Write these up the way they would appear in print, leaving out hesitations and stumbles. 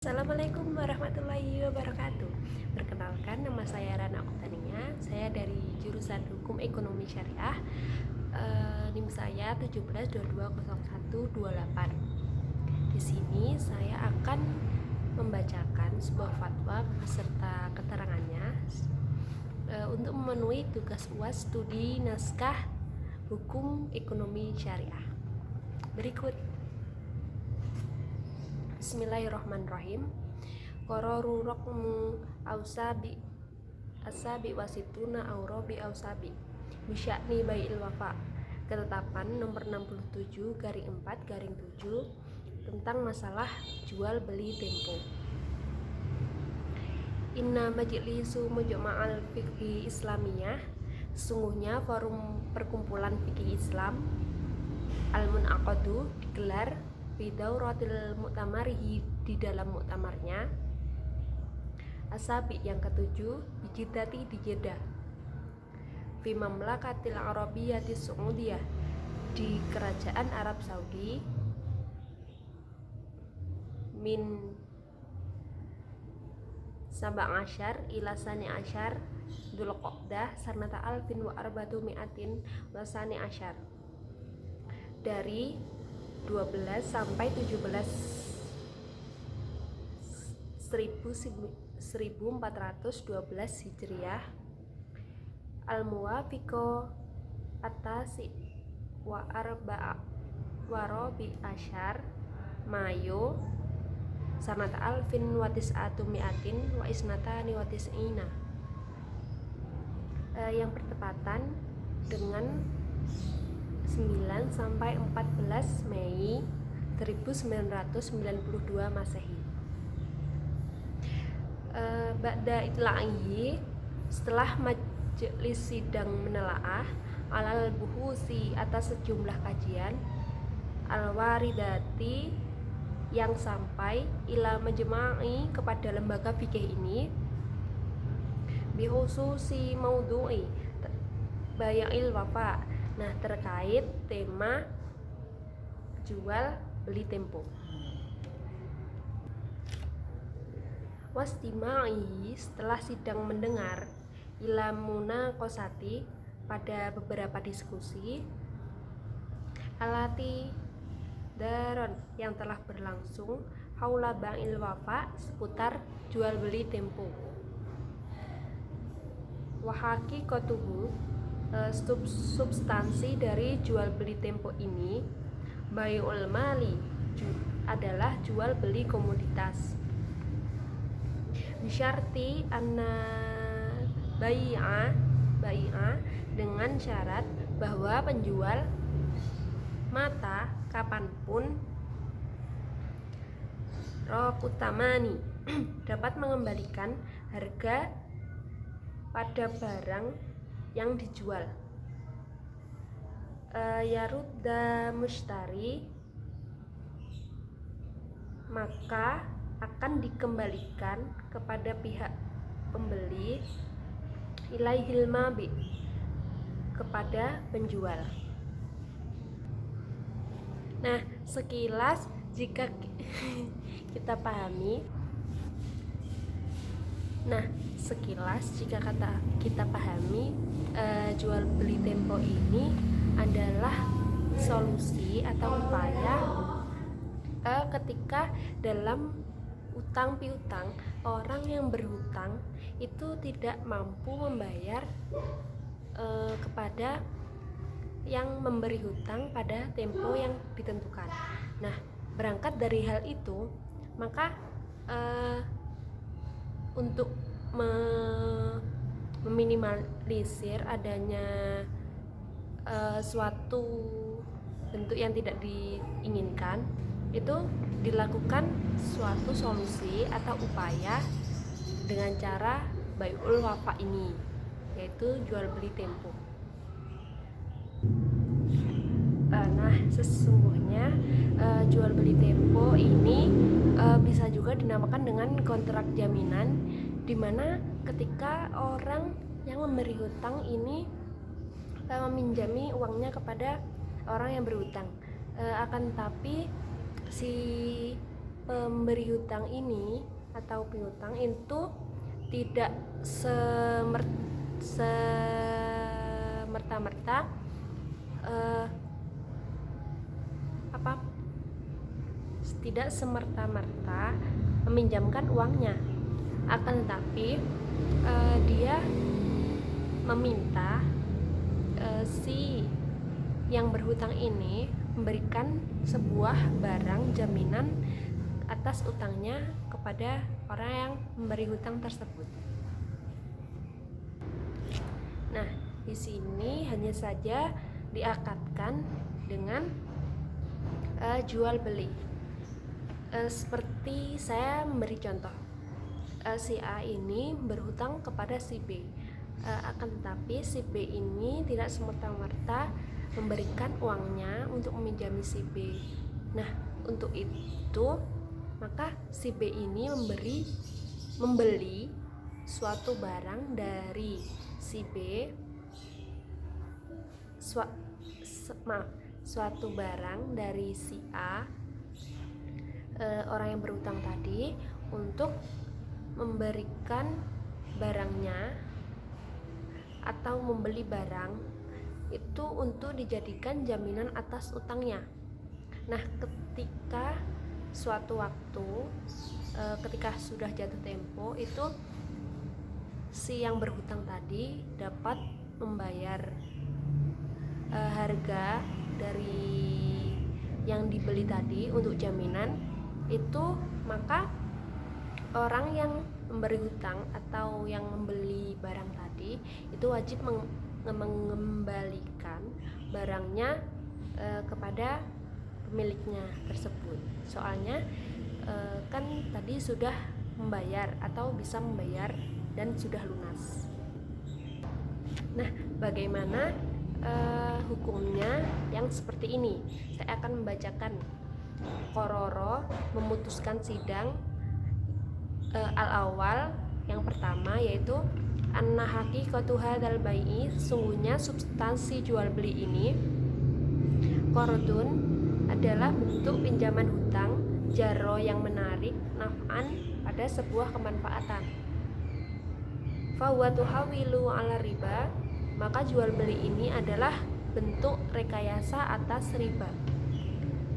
Assalamualaikum warahmatullahi wabarakatuh. Perkenalkan, nama saya Rana Okutania. Saya dari jurusan Hukum Ekonomi Syariah. NIM saya 17220128. Di sini saya akan membacakan sebuah fatwa beserta keterangannya untuk memenuhi tugas UAS studi naskah Hukum Ekonomi Syariah. Berikut. Bismillahirrahmanirrahim. Qararurukmu ausabi asabi wasituna aurobi ausabi bisyakni bai'il wafa. Ketetapan nomor 67 garing 4 garing 7 tentang masalah jual beli tempo. Inna majlisu mujma'al fikhi islamiyah, sesungguhnya forum perkumpulan fikih Islam al-munaqadu digelar bidauratil mu'tamarihi, di dalam muktamarnya asabi yang ketujuh bijidati di Jeddah, fi mamlakatil arabiyyati saudiyah, di kerajaan Arab Saudi, min sab'a asyar ila sani asyar Dzulqa'dah sanata alfin wa arbatu mi'atin wa sani asyar, dari 12 sampai 17 1412 Hijriah, al-muwafiqo atasi wa arba'a warobi asyar Mayo sanata alfin wa tis'atu mi'atin wa isnatani wa tis'ina, yang bertepatan dengan 9 sampai 14 Mei 1992 Masehi. Ba'da itla'ihi, setelah majelis sidang menelaah alal buhusi, atas sejumlah kajian al-waridati yang sampai ila majma'i, kepada lembaga fikih ini, bihususi maudhu'i baya'il wafa, nah terkait tema jual beli tempo. Wastima'i, setelah sidang mendengar, ila munaqashati, pada beberapa diskusi, alati daron, yang telah berlangsung, haula ba'il wafa, seputar jual beli tempo. Wahaki kotuhu, substansi dari jual beli tempo ini, bai'ul mali, adalah jual beli komoditas, bisyarti anna bai'a, dengan syarat bahwa penjual mata kapanpun rokutamani dapat mengembalikan harga pada barang yang dijual, yarudda mushtari, maka akan dikembalikan kepada pihak pembeli, ilaihil mabi, kepada penjual. Nah, sekilas jika kita pahami, kita pahami jual beli tempo ini adalah solusi atau upaya ketika dalam utang piutang, orang yang berhutang itu tidak mampu membayar kepada yang memberi hutang pada tempo yang ditentukan. Nah, berangkat dari hal itu, maka untuk meminimalisir adanya suatu bentuk yang tidak diinginkan, itu dilakukan suatu solusi atau upaya dengan cara bai'ul wafa ini, yaitu jual beli tempo. Nah, sesungguhnya jual beli tempo ini bisa juga dinamakan dengan kontrak jaminan, di mana ketika orang yang memberi hutang ini meminjami uangnya kepada orang yang berhutang, akan tetapi si pemberi hutang ini atau piutang itu tidak semerta-merta tidak semerta-merta meminjamkan uangnya, akan tetapi dia meminta si yang berhutang ini memberikan sebuah barang jaminan atas utangnya kepada orang yang memberi hutang tersebut. Nah, di sini hanya saja diakatkan dengan jual beli. Seperti saya memberi contoh, si A ini berhutang kepada si B, akan tetapi si B ini tidak semerta-merta memberikan uangnya untuk meminjami si B. Nah, untuk itu maka si B ini membeli suatu barang dari si B, suatu barang dari si A, orang yang berutang tadi, untuk memberikan barangnya atau membeli barang itu untuk dijadikan jaminan atas utangnya. Nah, ketika suatu waktu, ketika sudah jatuh tempo, itu si yang berhutang tadi dapat membayar harga dari yang dibeli tadi untuk jaminan itu, maka orang yang memberi hutang atau yang membeli barang tadi itu wajib mengembalikan barangnya kepada pemiliknya tersebut. Soalnya kan tadi sudah membayar atau bisa membayar dan sudah lunas. Nah, bagaimana hukumnya yang seperti ini? Saya akan membacakan. Qororo memutuskan sidang al-awal, yang pertama, yaitu anna haqiqatu hadzal bai'i, sesungguhnya substansi jual beli ini, qardun adalah bentuk pinjaman hutang, jaro yang menarik, naf'an pada sebuah kemanfaatan, fa huwa tuhawilu ala riba, maka jual beli ini adalah bentuk rekayasa atas riba.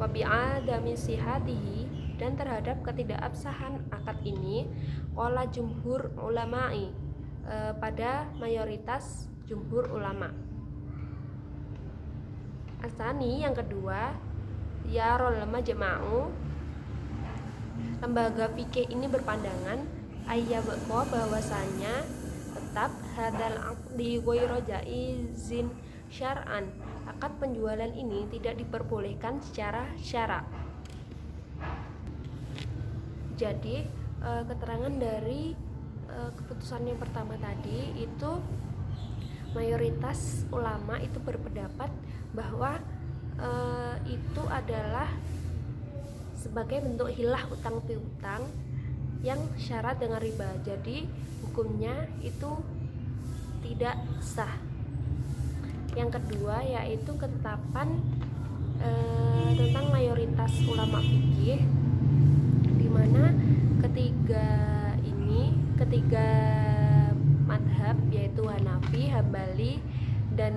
Wa bi'adami sihatihi, dan terhadap ketidakabsahan akad ini, qala jumhur ulama'i, pada mayoritas jumhur ulama. Asani, yang kedua, yarol majma'u, lembaga fikih ini berpandangan ayyabqa, bahwasanya tetap hadal aqdi ghairu jaizin syar'an, akad penjualan ini tidak diperbolehkan secara syara'. Jadi keterangan dari keputusan yang pertama tadi itu, mayoritas ulama itu berpendapat bahwa itu adalah sebagai bentuk hilah utang piutang yang syarat dengan riba. Jadi hukumnya itu tidak sah. Yang kedua yaitu ketetapan tentang mayoritas ulama fikih, di mana ketiga madhab, yaitu Hanafi, Hambali, dan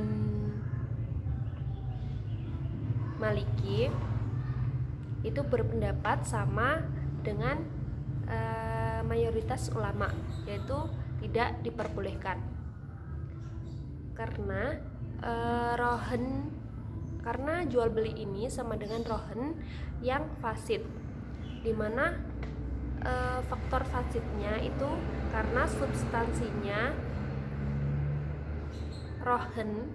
Maliki, itu berpendapat sama dengan mayoritas ulama, yaitu tidak diperbolehkan karena karena jual beli ini sama dengan rohen yang fasid, dimana faktor fasidnya itu karena substansinya rohen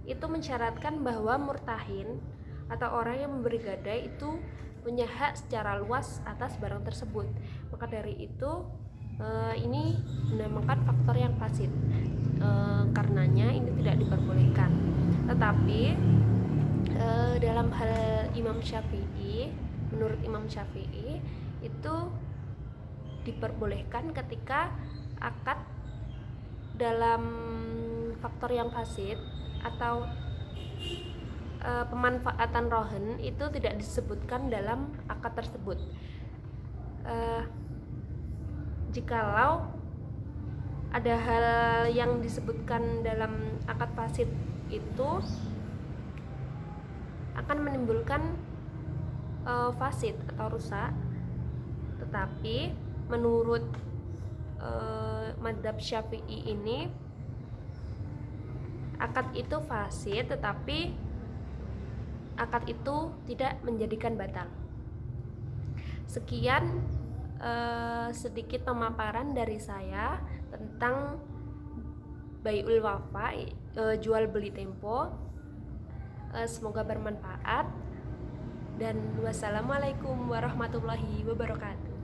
itu mensyaratkan bahwa murtahin atau orang yang memberi gadai itu punya hak secara luas atas barang tersebut. Maka dari itu ini dinamakan faktor yang fasid. Karenanya ini tidak diperbolehkan. Tetapi dalam hal Imam Syafi'i, menurut Imam Syafi'i itu diperbolehkan ketika akad dalam faktor yang fasid atau pemanfaatan rohen itu tidak disebutkan dalam akad tersebut. Jikalau ada hal yang disebutkan dalam akad fasid itu akan menimbulkan fasid atau rusak, tetapi menurut madzhab Syafi'i ini akad itu fasid, tetapi akad itu tidak menjadikan batal. Sekian sedikit pemaparan dari saya tentang bai'ul wafa, jual beli tempo. Semoga bermanfaat dan wassalamualaikum warahmatullahi wabarakatuh.